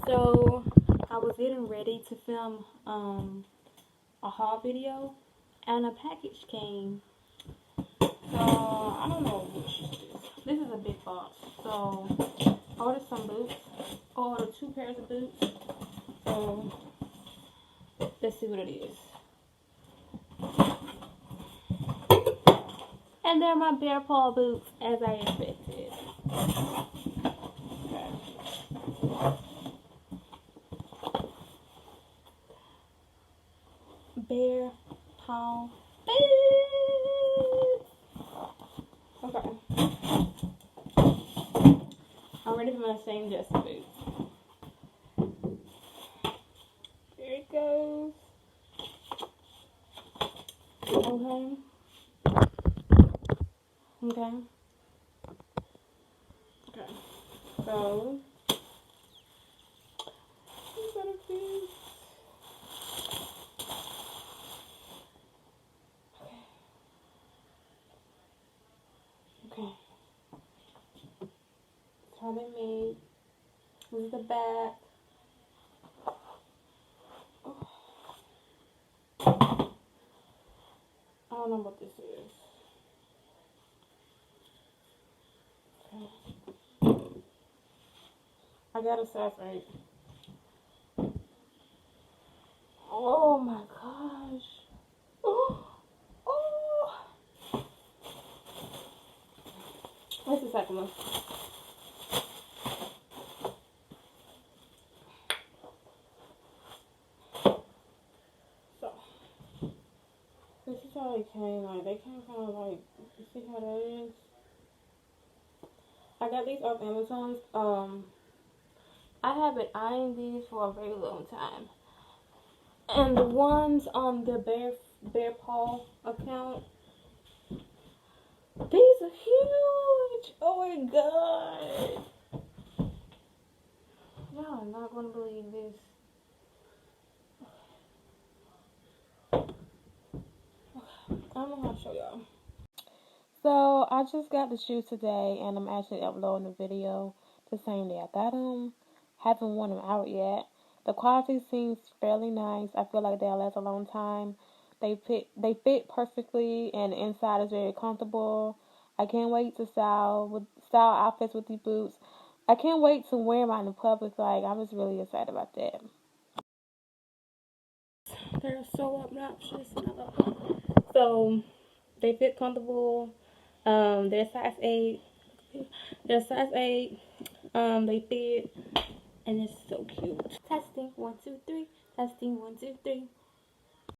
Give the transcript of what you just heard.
So I was getting ready to film a haul video, and a package came. So I don't know which is this. This is a big box. So I ordered some boots. I ordered 2 pairs of boots. So let's see what it is. And they're my Bearpaw boots, as I expected. Okay. Bearpaw boots. Okay. I'm ready for my St. Justin boots. There it goes. Okay. Okay. Okay. So these are the boots. Okay. That's how they made. This is the back. I don't know what this is. Okay. I got a size 8. Oh my gosh. Oh. What's the second one? So, this is how they came. Like, they came kind of like, you see how that is? I got these off Amazon. I have been eyeing these for a very long time. And the ones on the Bearpaw account, these are huge. Oh my god. Y'all are not going to believe this. I don't know how to show y'all. So, I just got the shoes today, and I'm actually uploading a video the same day I got them. Haven't worn them out yet. The quality seems fairly nice. I feel like they'll last a long time. They fit perfectly, and the inside is very comfortable. I can't wait to style outfits with these boots. I can't wait to wear them out in the public. Like, I'm just really excited about that. They're so obnoxious. So they fit comfortable. They're size 8. They're size 8. They fit, and it's so cute. Testing 1 2 3. Testing 1 2 3.